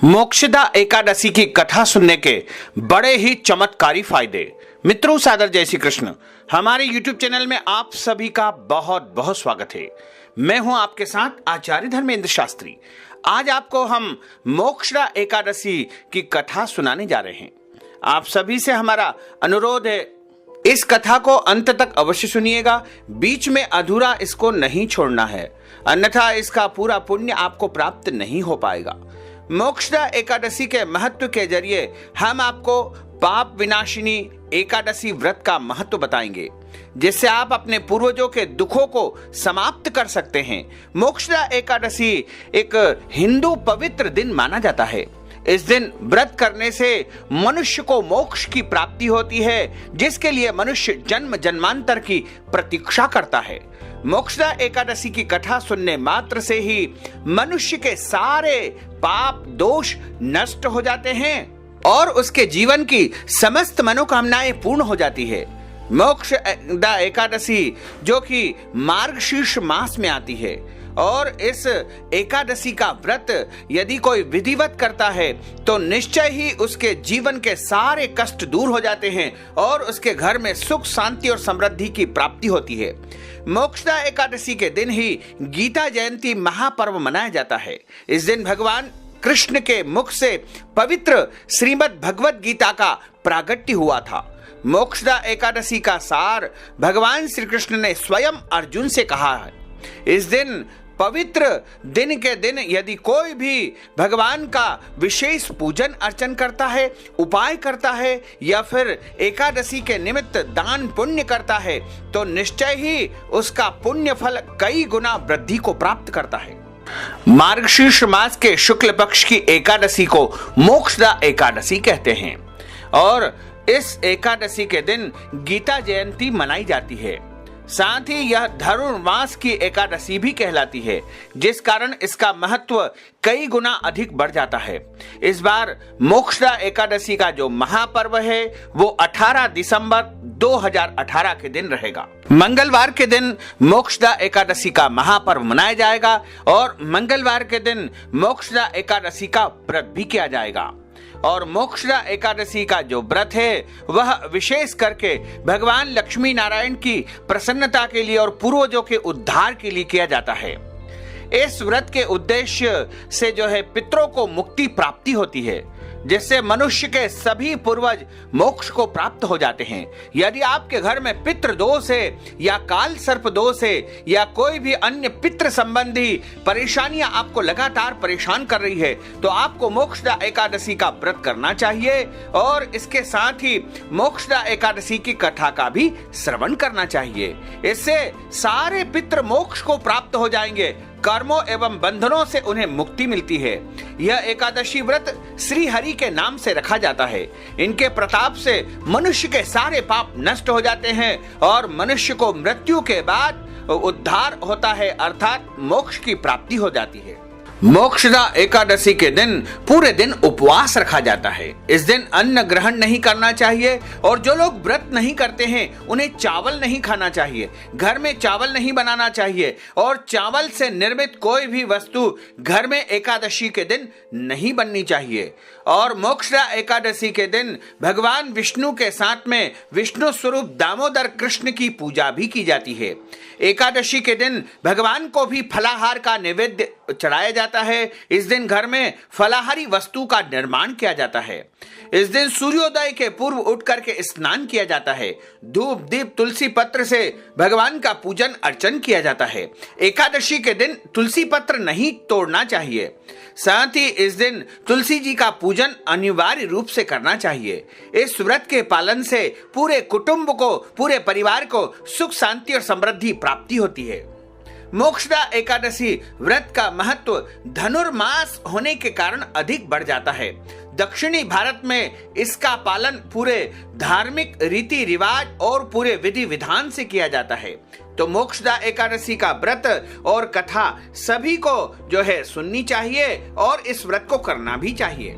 मोक्षदा एकादशी की कथा सुनने के बड़े ही चमत्कारी फायदे। मित्रों, सादर जय श्री कृष्ण। हमारे YouTube चैनल में आप सभी का बहुत बहुत स्वागत है। मैं हूं आपके साथ आचार्य धर्मेंद्र शास्त्री। आज आपको हम मोक्षदा एकादशी की कथा सुनाने जा रहे हैं। आप सभी से हमारा अनुरोध है, इस कथा को अंत तक अवश्य सुनिएगा, बीच में अधूरा इसको नहीं छोड़ना है, अन्यथा इसका पूरा पुण्य आपको प्राप्त नहीं हो पाएगा। मोक्षदा एकादशी के महत्व के जरिए हम आपको पाप विनाशिनी एकादशी व्रत का महत्व बताएंगे, जिससे आप अपने पूर्वजों के दुखों को समाप्त कर सकते हैं। मोक्षदा एकादशी एक हिंदू पवित्र दिन माना जाता है। इस दिन व्रत करने से मनुष्य को मोक्ष की प्राप्ति होती है, जिसके लिए मनुष्य जन्म जन्मांतर की प्रतीक्षा करता है। मोक्षदा एकादशी की कथा सुनने मात्र से ही मनुष्य के सारे पाप दोष नष्ट हो जाते हैं और उसके जीवन की समस्त मनोकामनाएं पूर्ण हो जाती है। मोक्षदा एकादशी जो कि मार्गशीर्ष मास में आती है, और इस एकादशी का व्रत यदि कोई विधिवत करता है तो निश्चय ही उसके जीवन के सारे कष्ट दूर हो जाते हैं और उसके घर में सुख शांति और समृद्धि की प्राप्ति होती है। मोक्षदा एकादशी के दिन ही गीता जयंती महापर्व मनाया जाता है। इस दिन भगवान कृष्ण के मुख से पवित्र श्रीमद् भगवद गीता का प्रागट्य हुआ था। मोक्षदा एकादशी का सार भगवान श्री कृष्ण ने स्वयं अर्जुन से कहा है। इस दिन पवित्र दिन के दिन यदि कोई भी भगवान का विशेष पूजन अर्चन करता है, उपाय करता है या फिर एकादशी के निमित्त दान पुण्य करता है, तो निश्चय ही उसका पुण्य फल कई गुना वृद्धि को प्राप्त करता है। मार्गशीर्ष मास के शुक्ल पक्ष की एकादशी को मोक्षदा एकादशी कहते हैं और इस एकादशी के दिन गीता जयंती मनाई जाती है। साथ ही यह धनुर्मास की एकादशी भी कहलाती है, जिस कारण इसका महत्व कई गुना अधिक बढ़ जाता है। इस बार मोक्षदा एकादशी का जो महापर्व है वो 18 दिसंबर 2018 के दिन रहेगा। मंगलवार के दिन मोक्षदा एकादशी का महापर्व मनाया जाएगा और मंगलवार के दिन मोक्षदा एकादशी का व्रत भी किया जाएगा। और मोक्षदा एकादशी का जो व्रत है वह विशेष करके भगवान लक्ष्मी नारायण की प्रसन्नता के लिए और पूर्वजों के उद्धार के लिए किया जाता है। इस व्रत के उद्देश्य से जो है पितरों को मुक्ति प्राप्ति होती है, जिससे मनुष्य के सभी पूर्वज मोक्ष को प्राप्त हो जाते हैं। यदि आपके घर में पितृ दोष है या काल सर्प दोष है या कोई भी अन्य पितृ संबंधी परेशानियां आपको लगातार परेशान कर रही है, तो आपको मोक्षदा एकादशी का व्रत करना चाहिए और इसके साथ ही मोक्षदा एकादशी की कथा का भी श्रवण करना चाहिए। इससे सारे पितृ मोक्ष को प्राप्त हो जाएंगे, कर्मों एवं बंधनों से उन्हें मुक्ति मिलती है। यह एकादशी व्रत श्री हरि के नाम से रखा जाता है। इनके प्रताप से मनुष्य के सारे पाप नष्ट हो जाते हैं और मनुष्य को मृत्यु के बाद उद्धार होता है, अर्थात मोक्ष की प्राप्ति हो जाती है। मोक्षदा एकादशी के दिन पूरे दिन उपवास रखा जाता है। इस दिन अन्न ग्रहण नहीं करना चाहिए और जो लोग व्रत नहीं करते हैं उन्हें चावल नहीं खाना चाहिए, घर में चावल नहीं बनाना चाहिए और चावल से निर्मित कोई भी वस्तु घर में एकादशी के दिन नहीं बननी चाहिए। और मोक्षदा एकादशी के दिन भगवान विष्णु के साथ में विष्णु स्वरूप दामोदर कृष्ण की पूजा भी की जाती है। एकादशी के दिन भगवान को भी फलाहार का नैवेद्य चढ़ाया जाता है। इस दिन घर में फलाहारी वस्तु का निर्माण किया जाता है। इस दिन सूर्योदय के पूर्व उठ करके स्नान किया जाता है। धूप दीप तुलसी पत्र से भगवान का पूजन अर्चन किया जाता है। एकादशी के दिन तुलसी पत्र नहीं तोड़ना चाहिए। साथ ही इस दिन तुलसी जी का पूजन अनिवार्य रूप से करना चाहिए। इस व्रत के पालन से पूरे कुटुंब को, पूरे परिवार को सुख शांति और समृद्धि प्राप्ति होती है। मोक्षदा एकादशी व्रत का महत्व धनुर्मास होने के कारण अधिक बढ़ जाता है। दक्षिणी भारत में इसका पालन पूरे धार्मिक रीति रिवाज और पूरे विधि विधान से किया जाता है। तो मोक्षदा एकादशी का व्रत और कथा सभी को जो है सुननी चाहिए और इस व्रत को करना भी चाहिए।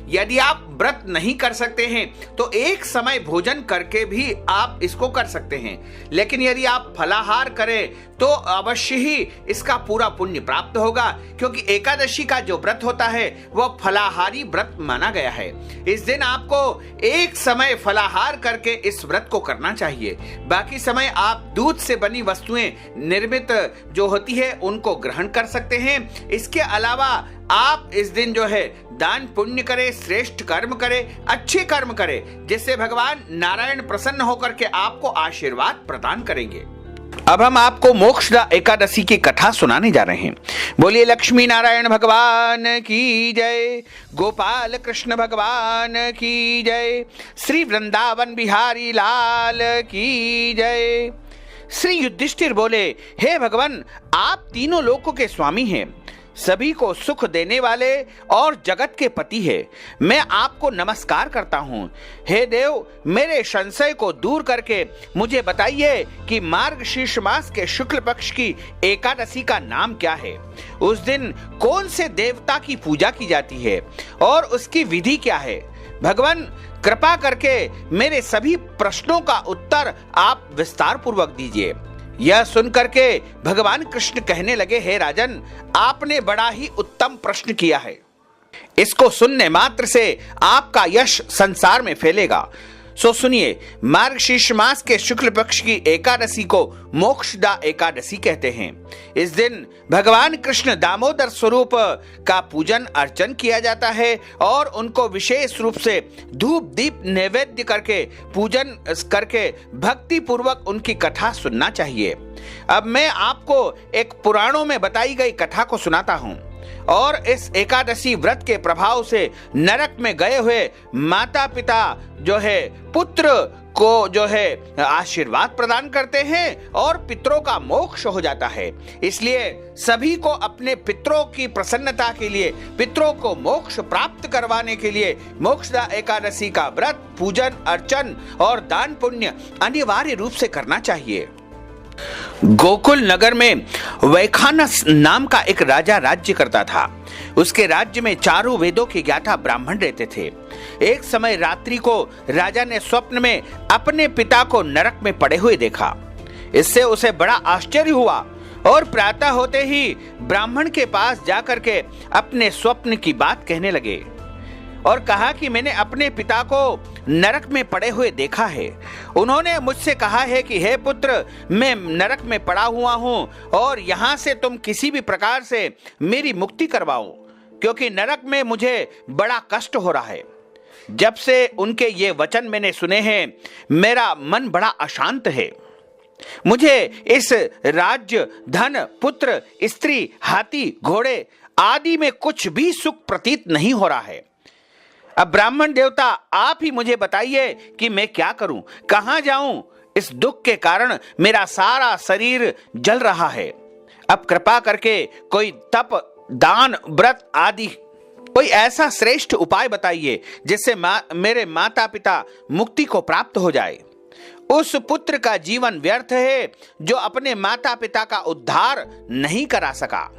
यदि आप व्रत नहीं कर सकते हैं तो एक समय भोजन करके भी आप इसको कर सकते हैं, लेकिन यदि आप फलाहार करें तो अवश्य ही इसका पूरा पुण्य प्राप्त होगा, क्योंकि एकादशी का जो व्रत होता है वह फलाहारी व्रत माना गया है। इस दिन आपको एक समय फलाहार करके इस व्रत को करना चाहिए, बाकी समय आप दूध से बनी वस्तुएं निर्मित जो होती है उनको ग्रहण कर सकते हैं। इसके अलावा आप इस दिन जो है दान पुण्य करें, श्रेष्ठ कर्म करें, अच्छे कर्म करें, जिससे भगवान नारायण प्रसन्न होकर के आपको आशीर्वाद प्रदान करेंगे। अब हम आपको मोक्षदा एकादशी की कथा सुनाने जा रहे हैं। बोलिए लक्ष्मी नारायण भगवान की जय, गोपाल कृष्ण भगवान की जय, श्री वृंदावन बिहारी लाल की जय। श्री युधिष्ठिर बोले, हे भगवान, आप तीनों लोकों के स्वामी हैं, सभी को सुख देने वाले और जगत के पति है। मैं आपको नमस्कार करता हूँ। हे देव, मेरे संशय को दूर करके मुझे बताइए कि मार्गशीर्ष मास के शुक्ल पक्ष की एकादशी का नाम क्या है। उस दिन कौन से देवता की पूजा की जाती है और उसकी विधि क्या है। भगवान, कृपा करके मेरे सभी प्रश्नों का उत्तर आप विस्तार पूर्वक दीजिए। यह सुनकर के भगवान कृष्ण कहने लगे, हे राजन, आपने बड़ा ही उत्तम प्रश्न किया है। इसको सुनने मात्र से आपका यश संसार में फैलेगा। सो सुनिए, मार्गशीर्ष मास के शुक्ल पक्ष की एकादशी को मोक्षदा एकादशी कहते हैं। इस दिन भगवान कृष्ण दामोदर स्वरूप का पूजन अर्चन किया जाता है और उनको विशेष रूप से धूप दीप नैवेद्य करके पूजन करके भक्ति पूर्वक उनकी कथा सुनना चाहिए। अब मैं आपको एक पुराणों में बताई गई कथा को सुनाता हूँ और इस एकादशी व्रत के प्रभाव से नरक में गए हुए माता पिता जो है पुत्र को जो है आशीर्वाद प्रदान करते हैं और पितरों का मोक्ष हो जाता है। इसलिए सभी को अपने पितरों की प्रसन्नता के लिए, पितरों को मोक्ष प्राप्त करवाने के लिए मोक्षदा एकादशी का व्रत, पूजन अर्चन और दान पुण्य अनिवार्य रूप से करना चाहिए। गोकुल नगर में वैखानस नाम का एक राजा राज्य करता था। उसके राज्य में चारों वेदों के ज्ञाता ब्राह्मण रहते थे। एक समय रात्रि को राजा ने स्वप्न में अपने पिता को नरक में पड़े हुए देखा। इससे उसे बड़ा आश्चर्य हुआ और प्रातः होते ही ब्राह्मण के पास जाकर के अपने स्वप्न की बात कहने लगे और कहा कि मैंने अपने पिता को नरक में पड़े हुए देखा है। उन्होंने मुझसे कहा है कि हे पुत्र, मैं नरक में पड़ा हुआ हूँ और यहाँ से तुम किसी भी प्रकार से मेरी मुक्ति करवाओ, क्योंकि नरक में मुझे बड़ा कष्ट हो रहा है। जब से उनके ये वचन मैंने सुने हैं, मेरा मन बड़ा अशांत है। मुझे इस राज्य, धन, पुत्र, स्त्री, हाथी, घोड़े आदि में कुछ भी सुख प्रतीत नहीं हो रहा है। अब ब्राह्मण देवता, आप ही मुझे बताइए कि मैं क्या करूं, कहां जाऊं। इस दुख के कारण मेरा सारा शरीर जल रहा है। अब कृपा करके कोई तप, दान, व्रत आदि कोई ऐसा श्रेष्ठ उपाय बताइए जिससे मेरे माता पिता मुक्ति को प्राप्त हो जाए। उस पुत्र का जीवन व्यर्थ है जो अपने माता पिता का उद्धार नहीं करा सका।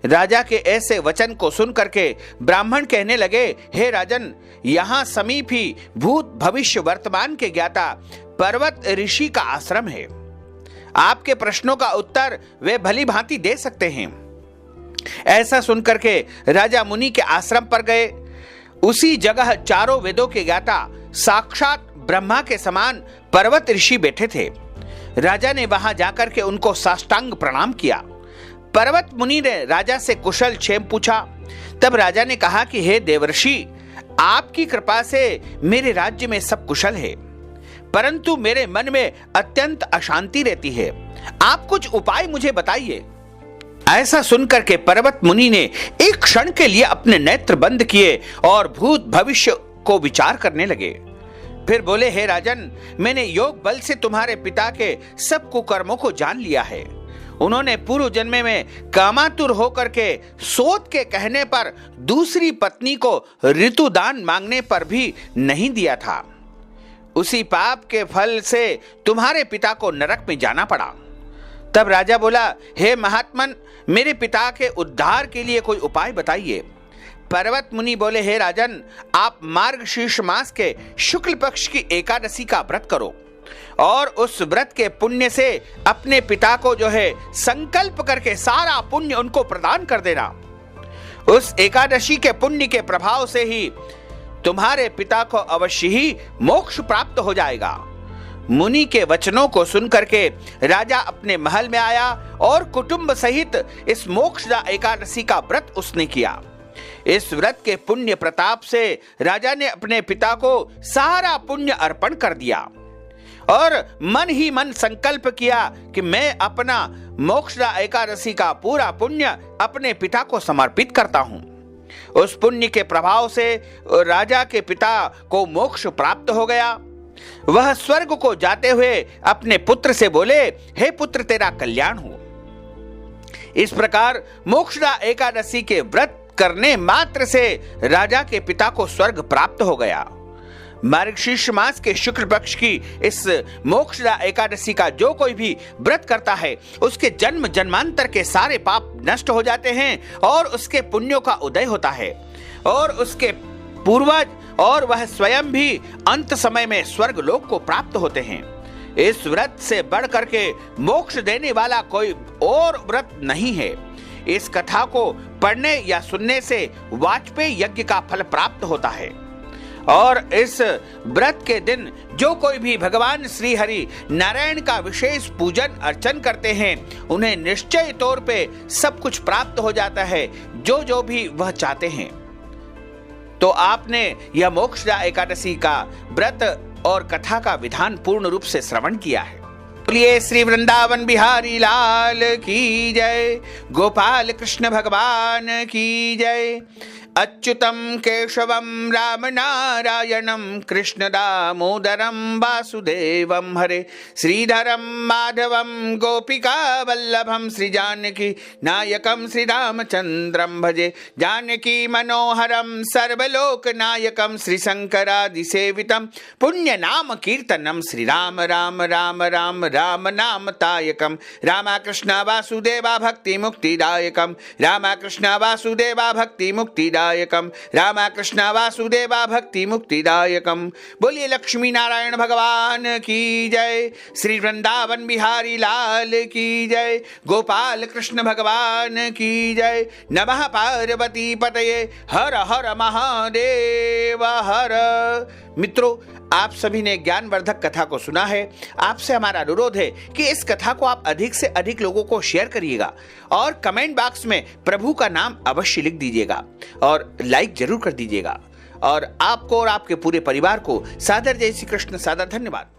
राजा के ऐसे वचन को सुन करके ब्राह्मण कहने लगे, हे राजन, यहाँ समीप ही भूत भविष्य वर्तमान के ज्ञाता पर्वत ऋषि का आश्रम है। आपके प्रश्नों का उत्तर वे भली भांति दे सकते हैं। ऐसा सुनकर के राजा मुनि के आश्रम पर गए। उसी जगह चारों वेदों के ज्ञाता साक्षात ब्रह्मा के समान पर्वत ऋषि बैठे थे। राजा ने वहां जाकर के उनको साष्टांग प्रणाम किया। पर्वत मुनि ने राजा से कुशल क्षेम पूछा। तब राजा ने कहा कि हे देवर्षि, आपकी कृपा से मेरे राज्य में सब कुशल है, परंतु मेरे मन में अत्यंत अशांति रहती है। आप कुछ उपाय मुझे बताइए। ऐसा सुनकर के पर्वत मुनि ने एक क्षण के लिए अपने नेत्र बंद किए और भूत भविष्य को विचार करने लगे। फिर बोले, हे राजन, मैंने योग बल से तुम्हारे पिता के सब कुकर्मों को जान लिया है। उन्होंने पूर्व जन्म में कामातुर होकर के सोत के कहने पर दूसरी पत्नी को ऋतुदान मांगने पर भी नहीं दिया था। उसी पाप के फल से तुम्हारे पिता को नरक में जाना पड़ा। तब राजा बोला, हे महात्मन, मेरे पिता के उद्धार के लिए कोई उपाय बताइए। पर्वत मुनि बोले, हे राजन, आप मार्गशीर्ष मास के शुक्ल पक्ष की एकादशी का व्रत करो और उस व्रत के पुण्य से अपने पिता को जो है संकल्प करके सारा पुण्य उनको प्रदान कर देना। उस एकादशी के पुण्य के प्रभाव से ही तुम्हारे पिता को अवश्य ही मोक्ष प्राप्त हो जाएगा। मुनि के वचनों को सुनकर के राजा अपने महल में आया और कुटुंब सहित इस मोक्षदा एकादशी का व्रत उसने किया। इस व्रत के पुण्य प्रताप से राजा ने अपने पिता को सारा पुण्य अर्पण कर दिया और मन ही मन संकल्प किया कि मैं अपना मोक्षदा एकादशी का पूरा पुण्य अपने पिता को समर्पित करता हूं। उस पुण्य के प्रभाव से राजा के पिता को मोक्ष प्राप्त हो गया। वह स्वर्ग को जाते हुए अपने पुत्र से बोले, हे पुत्र, तेरा कल्याण हो। इस प्रकार मोक्षदा एकादशी के व्रत करने मात्र से राजा के पिता को स्वर्ग प्राप्त हो गया। मार्गशीर्ष मास के शुक्ल पक्ष की इस मोक्षदा एकादशी का जो कोई भी व्रत करता है उसके जन्म जन्मांतर के सारे पाप नष्ट हो जाते हैं और उसके पुण्यों का उदय होता है और उसके पूर्वज और वह स्वयं भी अंत समय में स्वर्ग लोक को प्राप्त होते हैं। इस व्रत से बढ़ करके मोक्ष देने वाला कोई और व्रत नहीं है। इस कथा को पढ़ने या सुनने से वाजपेयी यज्ञ का फल प्राप्त होता है और इस व्रत के दिन जो कोई भी भगवान श्री हरि नारायण का विशेष पूजन अर्चन करते हैं उन्हें निश्चय तौर पे सब कुछ प्राप्त हो जाता है जो भी वह चाहते हैं। तो आपने यह मोक्षदा एकादशी का व्रत और कथा का विधान पूर्ण रूप से श्रवण किया है। बोलिए श्री वृंदावन बिहारी लाल की जय, गोपाल कृष्ण भगवान की जय। अच्युतम केशवम राम नारायणम कृष्ण दामोदरम वासुदेवम हरे, श्रीधरम माधवम गोपिका वल्लभम श्री जानकी नायकम श्री रामचंद्रम भजे, जानकी मनोहरम सर्वलोक नायकम श्री शंकरादि सेवितम, पुण्य नाम कीर्तनम श्री राम राम राम राम राम नाम तायकम, रामा कृष्ण वासुदेवा भक्ति मुक्तिदायकम, रामा कृष्ण वासुदेवा भक्ति मुक्तिदायकम, रामा कृष्ण वासुदेवा भक्ति मुक्तिदायकम। बोलिए लक्ष्मी नारायण भगवान की जय, श्री वृंदावन बिहारी लाल की जय, गोपाल कृष्ण भगवान की जय। नमः पार्वती पतये, हर हर महादेव हर। मित्रों, आप सभी ने ज्ञानवर्धक कथा को सुना है। आपसे हमारा अनुरोध है कि इस कथा को आप अधिक से अधिक लोगों को शेयर करिएगा और कमेंट बॉक्स में प्रभु का नाम अवश्य लिख दीजिएगा और लाइक जरूर कर दीजिएगा। और आपको और आपके पूरे परिवार को सादर जय श्री कृष्ण, सादर धन्यवाद।